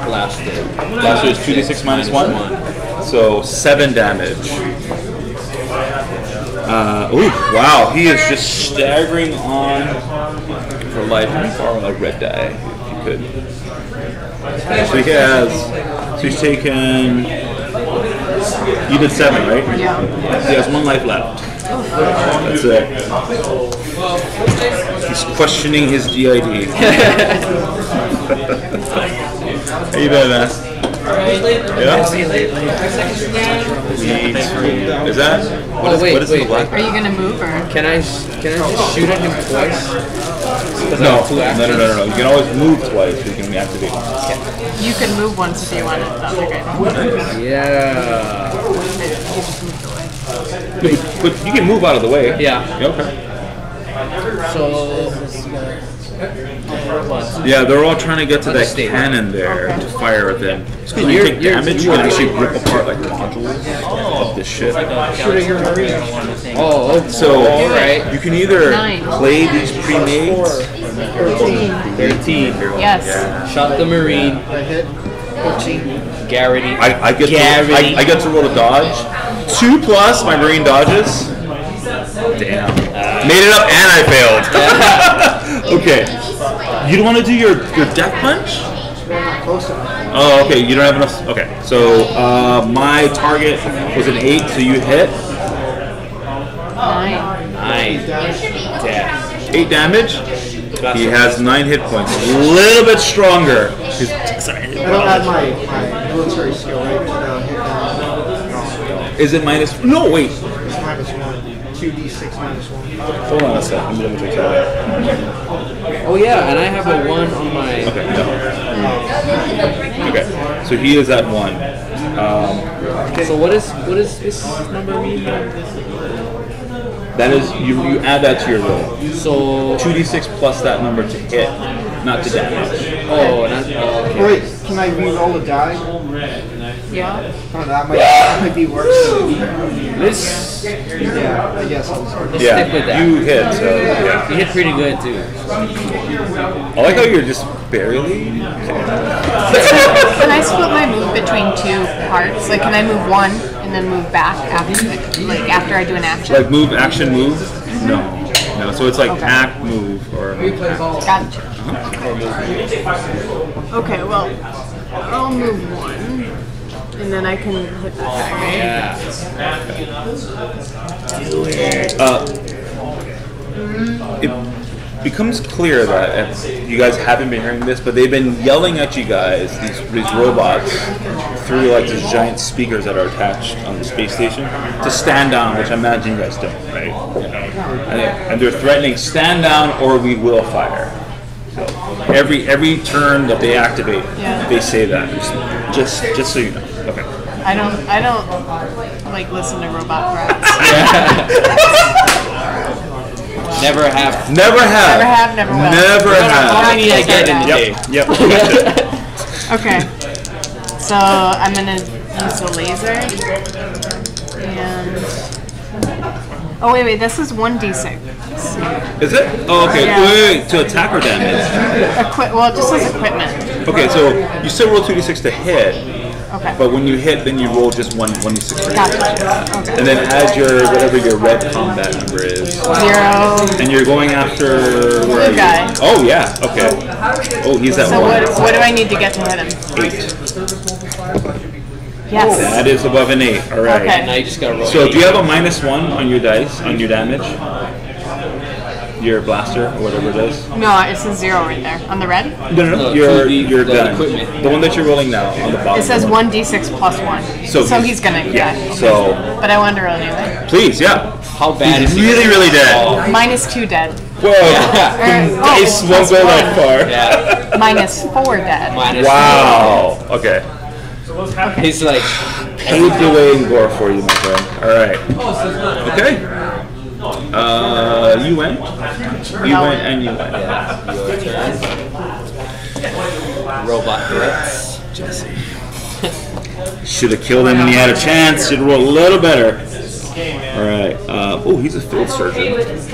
Blaster. Blaster is 2d6 minus 1. So 7 damage. Ooh, wow! He is just staggering on for life. Let me borrow a red die if you could. So he has. So he's taken. You did 7, right? Yeah. So he has 1 life left. That's it. He's questioning his DID. How you doing, man? Yeah? Is that? What is the black? Are you gonna move or? Can I just shoot at him twice? No. You can always move twice. You can reactivate. You can move once if you want it. That'd be great. Yeah. But you can move out of the way. Yeah. Okay. So. Yeah, they're all trying to get to that cannon there to fire at them. So when you take damage, you can actually rip apart like modules of this shit. Oh, so alright. you can either 9. play these pre-mades. 13. Yes. Yeah. Shot the Marine. Garrity. I get to roll a dodge. 2+ my Marine dodges. Damn. Made it up and I failed. Okay. You don't want to do your death punch? Oh, okay. You don't have enough. Okay. So my target was an 8, so you hit. 9. Death. 8 damage. He has 9 hit points. A little bit stronger. Sorry. I don't have my military skill, right? Is it minus? No, wait. It's -1. 2d6 -1. Hold on a second. Let me double check that. Oh yeah, and I have a 1 on my. Okay. No. Okay. So he is at 1. So what is this number mean? That is you add that to your roll. So 2d6 plus that number to hit, not to damage. oh, okay. Wait, can I re-roll a die? Yeah. Oh, that might be worse. This Yeah, I guess I'll start. let's stick with that. You hit. So yeah. You hit pretty good too. I like how you're just barely. Can I split my move between 2 parts? Like, can I move 1 and then move back after I do an action? Like move, action, move? No. So it's like Okay. act, move, or act. Gotcha. Okay, well, I'll move 1, and then I can hit that guy, right? Yeah. becomes clear that you guys haven't been hearing this, but they've been yelling at you guys, these robots, through like these giant speakers that are attached on the space station, to stand down, which I imagine you guys don't, right? And they're threatening, stand down or we will fire. So every turn that they activate, they say that. Just so you know. Okay. I don't like listen to robot rats. Never have. Never have. Never have, never will. Never have. How many I get in a day? Yep. Okay. So I'm gonna use the laser. And oh wait, this is 1d6. Is it? Oh, okay. Yeah. Wait, to attack or damage? Well, it just says equipment. Okay, so you still roll 2d6 to hit. Okay. But when you hit, then you roll just 1d6 for Gotcha. damage. Okay. And then add whatever your red combat number is. 0. And you're going after Blue guy. Oh yeah. Okay. Oh, he's at So 1. what do I need to get to hit him? 8. Yes. That is above an 8. All right. Okay. Now you just gotta roll. So do you have a -1 on your dice on your damage? Your blaster or whatever it is? No, it says 0 right there on the red. No. No, Your the gun. equipment. The one that you're rolling now on the bottom. It says 1d6 plus 1. So he's gonna So But I wanted to roll anyway. please, yeah. How bad is he? Really dead. -2 dead. Whoa. Dice won't go that far. Yeah. -4 dead. Minus Wow. Okay. He's like, Paved the way in gore for you, my friend. All right. Okay. You went. You went and you went. your turn. Robot hits. Jesse. Should have killed him when he had a chance. Should have rolled a little better. All right. Oh, he's a field surgeon. Is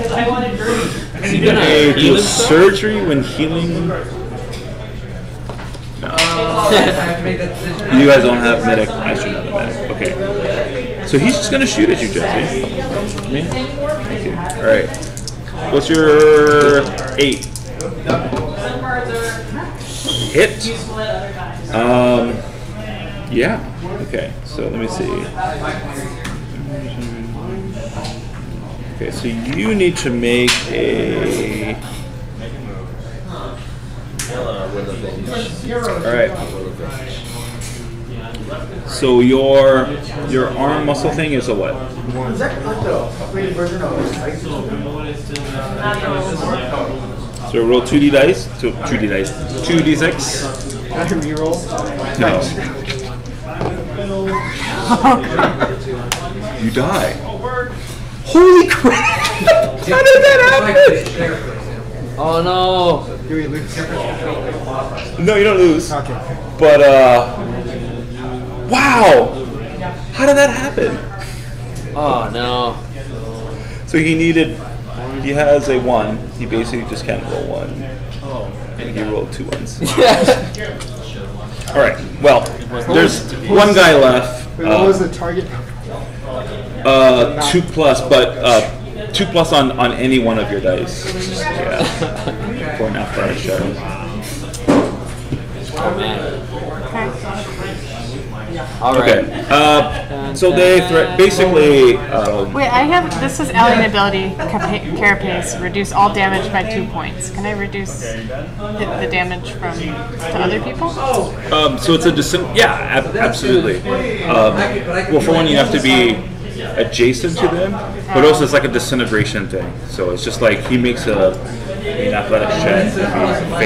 he gonna Hey, do heal a himself? surgery when healing. No. You guys don't have medic. I should have a medic. Okay. So he's just gonna shoot at you, Jesse. Me? Thank you. All right. What's your 8? Hit. Yeah. Okay. So let me see. Okay. So you need to make a. All right. So your arm muscle thing is a what? Is that like the upgraded version of So roll 2d dice. 2d dice. 2d6. Can I reroll? No. You die. Holy crap! How did that happen? Oh no! Do we lose? No, you don't lose. Okay. But wow! How did that happen? Oh no! So he has a 1. He basically just can't roll 1. Oh. And he rolled 2 ones. All right. Well, there's one guy left. Wait, what was the target? 2 plus, but 2 plus on any one of your dice. Yeah. For an athletic check. Oh man! Okay. All right. Okay. So they basically. Wait, this is alien ability carapace. Reduce all damage by 2 points. Can I reduce the damage to other people? So it's a yeah, absolutely. Well, for one, you have to be adjacent to them, but also it's like a disintegration thing. So it's just like he makes an athletic check. If he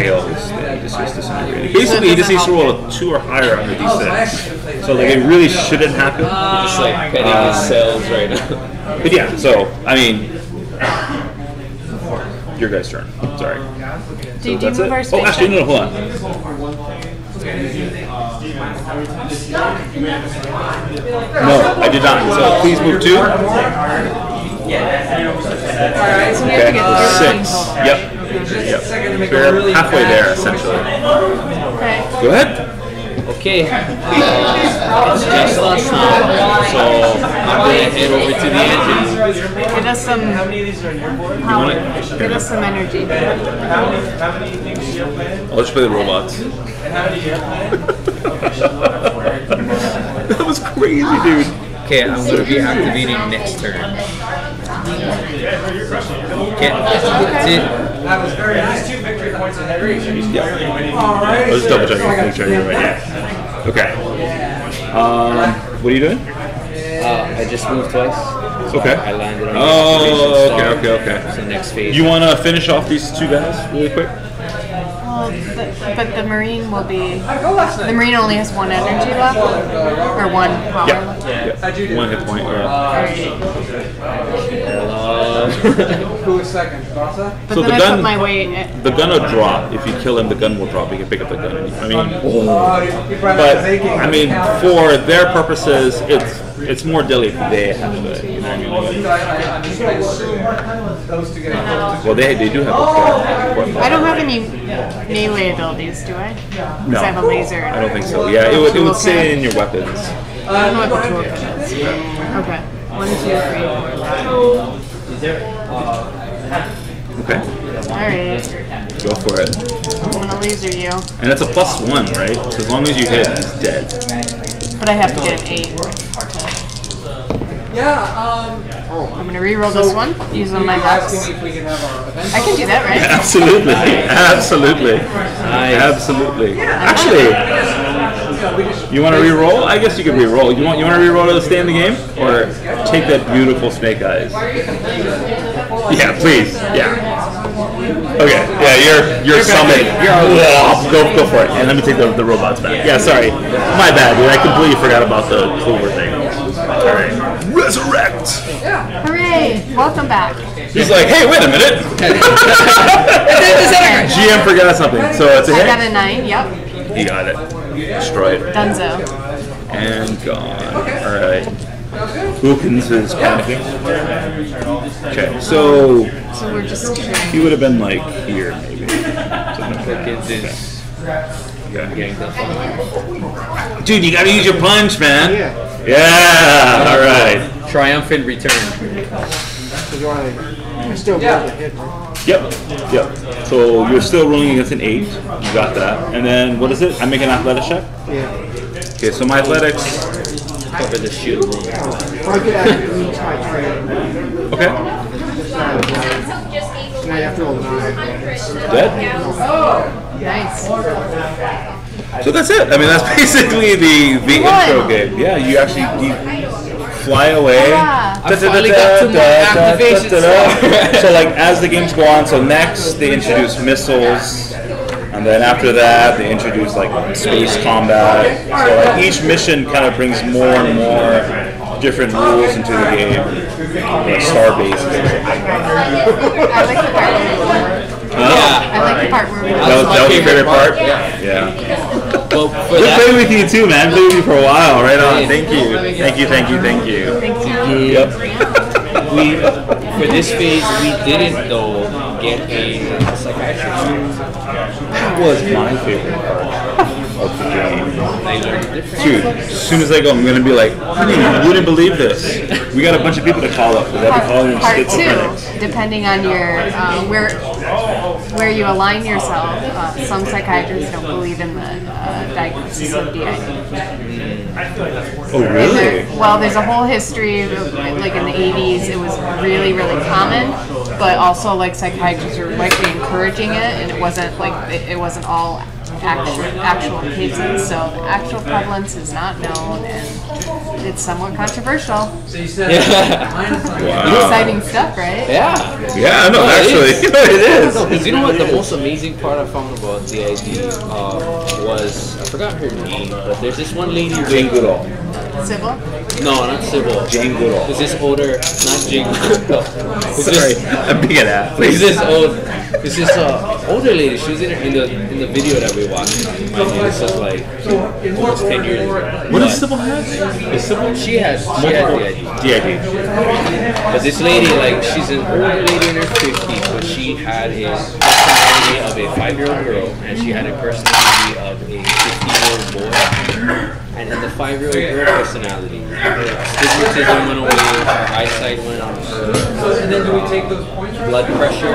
fails, then he just gets disintegrated. Basically, he just needs to roll a 2 or higher on the d6. So like it really shouldn't happen. Just like petting his cells right now. But yeah, so I mean, your guys' turn. Sorry. Do you That's move it. our Oh, spaceship? actually, no, hold on. No, I did not. So please move 2. Alright, so we have to get 13 6. total. Yep. So we're halfway there, essentially. Okay. Go ahead. Okay. It's just us now, so I'm gonna head over to the engine. Get us some power. Get us some energy. I'll let you play the robots. That was crazy, dude. Okay, I'm gonna be activating next turn. Okay, that's it. That was very nice. 2 victory points in every. Yeah. I'll just double check it, make sure you're right. Yeah. Okay. What are you doing? I just moved twice. Okay. I landed on Oh, the okay. So next phase. You want to finish off these 2 guys really quick? Well, but the Marine will be. The Marine only has 1 energy left, or 1 power. Yeah. 1 hit point. Who was second? Bassa? But So then the I gun- put my weight. At, The gun will drop. If you kill him, the gun will drop. You can pick up the gun. I mean, You brought but up Zeke. I mean, for their purposes, it's more deadly if they have it. You know what I mean? I assume those 2 guys. Well, they do have. I don't have any melee abilities, do I? Because No, I have a laser. I don't think so. Yeah, it would say in your weapons. I don't know what the toolkit is. Okay. 1, 2, 3. Okay, Alright. go for it. I'm gonna laser you. And it's a +1, right? So as long as you hit, he's dead. But I have to get an 8. Yeah, I'm gonna reroll this one. Use one of my buffs. asking if we can have our event. I can do that, right? Absolutely, absolutely, absolutely. Actually, you want to re-roll? I guess you could re-roll. You want to re-roll to stay in the game, or take that beautiful snake eyes? Yeah, please. Yeah. Okay. Yeah, you're summoned. Go for it. And let me take the robots back. Yeah, sorry. My bad, dude. I completely forgot about the clover thing. All right. Resurrect. Hooray! Welcome back. He's like, hey, wait a minute. GM forgot something. So it's a I hit. got a 9, yep. He got it. Destroyed. Dunzo. And gone. Alright. Wilkins is panicking. Okay, so So we're just he would have been like here, maybe. Wilkins is getting done. Dude, you gotta use your punch, man. Yeah, alright. Triumphant return. I still got the hit. Yep. So you're still rolling against an 8. You got that. And then what is it? I make an athletics check? Yeah. Okay, so my athletics. Cover the shield. I could actually use my trade. Okay. Now you have to roll 9. Dead? nice. So that's it. I mean, that's basically the intro game. Yeah, you fly away. Yeah. I finally got to my activation So like as the games go on, so next they introduce missiles, and then after that they introduce like space combat. So like each mission kind of brings more and more different rules into the game, like star bases. I like the part where Yeah. I like the part where we That was your favorite part? Yeah. Well, for We'll that, play with you too, man. Play with you for a while. Right on. Thank you. Thank you. Thank you. Thank you. Thank you. Yep. we for this phase we didn't though get a psychiatrist. That was my favorite part of the game. I learned different. Dude, as soon as I go, I'm gonna be like, honey, you wouldn't believe this. We got a bunch of people to call up. Because I've been calling them Part schizophrenics. 2, depending on your where you align yourself, some psychiatrists don't believe in the diagnosis of DID. Oh, really? Well, there's a whole history of, like in the 80s, it was really, really common, but also like psychiatrists were likely encouraging it, and it wasn't like it wasn't all actual cases. So the actual prevalence is not known, and it's somewhat controversial. So you said Wow. Exciting stuff, right? Yeah. Yeah, no, actually, it is. Because you know what, the most amazing part I found about DID was, I forgot her name, but there's this one lady. Jane Goodall. Sybil? No, not Sybil. Jane Goodall. Is this older? Not Jane Goodall. Sorry, I'm being an athlete. Is this old? Is this older lady? She was in the video that we watched. Mind you, this was like almost 10 years ago. What does Sybil have? Is Sybil? She had DID. DID. But this lady, like, she's an older lady in her 50s, but she had a personality of a 5-year-old girl, and she had a personality of a 15-year-old boy. And in the 5-year-old girl personality, her stigmatism went away, her eyesight went up, and then do we take those points? blood pressure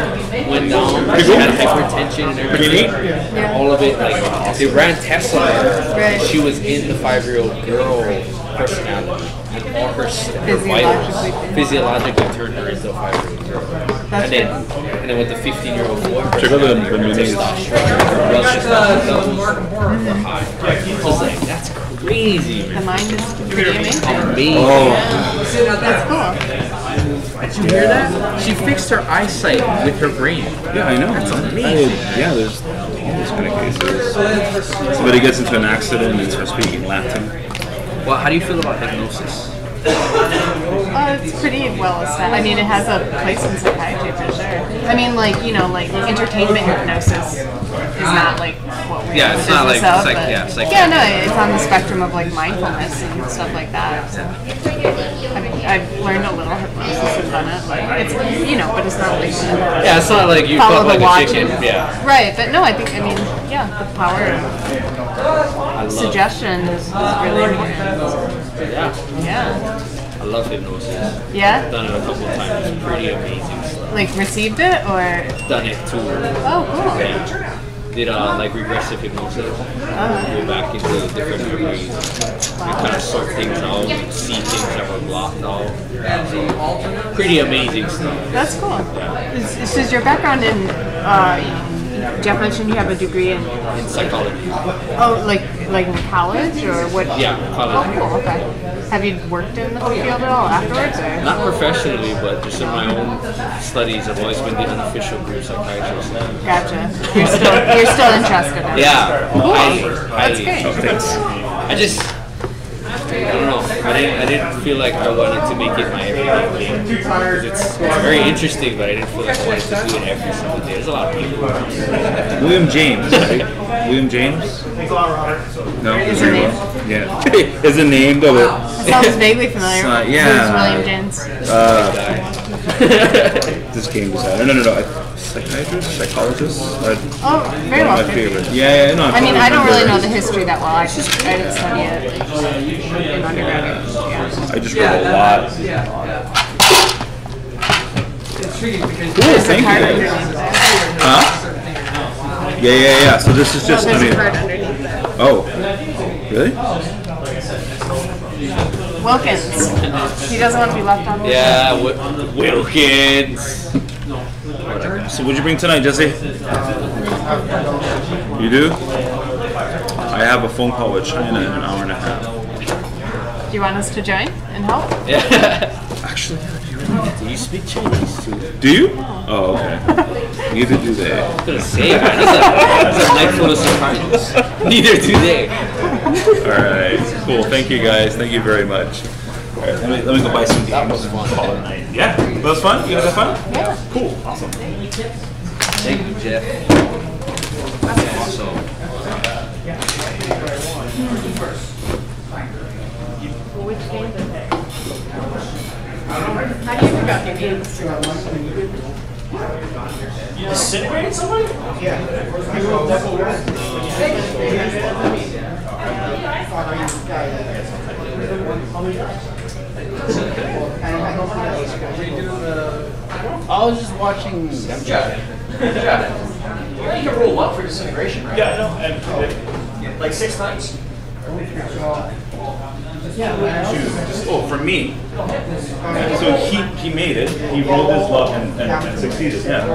went down, she had hypertension and everything. All of it, like, they ran tests on her. Right. She was in the 5-year-old girl personality, and all her vitals physiologically turned her into a 5-year-old girl. That's and good. then with the 15-year-old boy, Check out the minis. Just like, that's crazy, The man. mind is pretty amazing. Amazing. Oh, That's cool. Did you hear that? She fixed her eyesight with her brain. yeah, I know. That's amazing. Yeah, there's all these kind of cases. Somebody gets into an accident and starts speaking Latin. Well, how do you feel about hypnosis? It's pretty well established. I mean, it has a place in psychiatry for sure. I mean, like, you know, like entertainment hypnosis is not like what we're Yeah, in the it's not business like of, psych- but- yeah, psych- yeah, no, it's on the spectrum of like mindfulness and stuff like that. So I've learned a little hypnosis and done it. It's, you know, but it's not like Yeah, it's not like you follow fuck the like a watch. chicken. Yeah. Right, but no, I think, I mean, yeah, the power of I love, suggestion is really important. yeah, Yeah. I love hypnosis. Yeah? Done it a couple of times. It's pretty amazing stuff. Like received it or? Done it too. Oh, cool. Yeah. Did like regressive hypnosis. Go back into different memories. And kind of sort things out. See things that were blocked out. Pretty amazing stuff. That's cool. Is your background in, Jeff mentioned you have a degree in, In psychology. oh, like in college or what? Yeah, Oh, college. cool, okay. Have you worked in the field at all afterwards or? Not professionally, but just in my own studies, I've always been the unofficial group psychiatrist. Gotcha. You're still interested in it? Yeah, Cool. highly, That's highly. great. I just, I don't know. I didn't feel like I wanted to make it my everyday thing. Because it's very interesting, but I didn't feel like I wanted to do it every single day. There's a lot of people. William James, right? William James? No, Is a name? Yeah, is a name though. It sounds vaguely familiar. Yeah. Who's William James? This game was out. No. Psychiatrist, psychologist. Oh, very One well. of my favorite. Yeah. No. I mean, I don't really know the history that well. I didn't study it in undergrad. Yeah. I just read a lot. Cool, thank Card you. underneath there. Huh? Yeah. So this is just, There's I mean, a card underneath there. oh, really? Wilkins. He doesn't want to be left on. Yeah, Wilkins. So what'd you bring tonight, Jesse? You do? I have a phone call with China in an hour and a half. Do you want us to join and help? Yeah. Actually, Do you speak Chinese too? do you? Oh, okay. Neither do they. I was gonna say, man, it's a night full of surprises. Neither do they. All right, cool. Thank you guys. Thank you very much. All right, let me go buy some games. That was fun. Call it a night. Yeah, that was fun. You guys have fun? Yeah. Cool. Awesome. Thank you, Jeff. Awesome. Which game is it? How do you pick out your games? You disintegrated somebody? I was just watching. You can roll up for disintegration, right? Yeah, I know. And like 6 nights? Oh, for me. So he made it. He rolled his luck and succeeded. Yeah.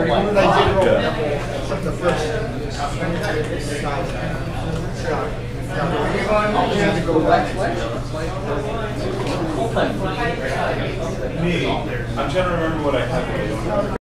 Me. I'm trying to remember what I had.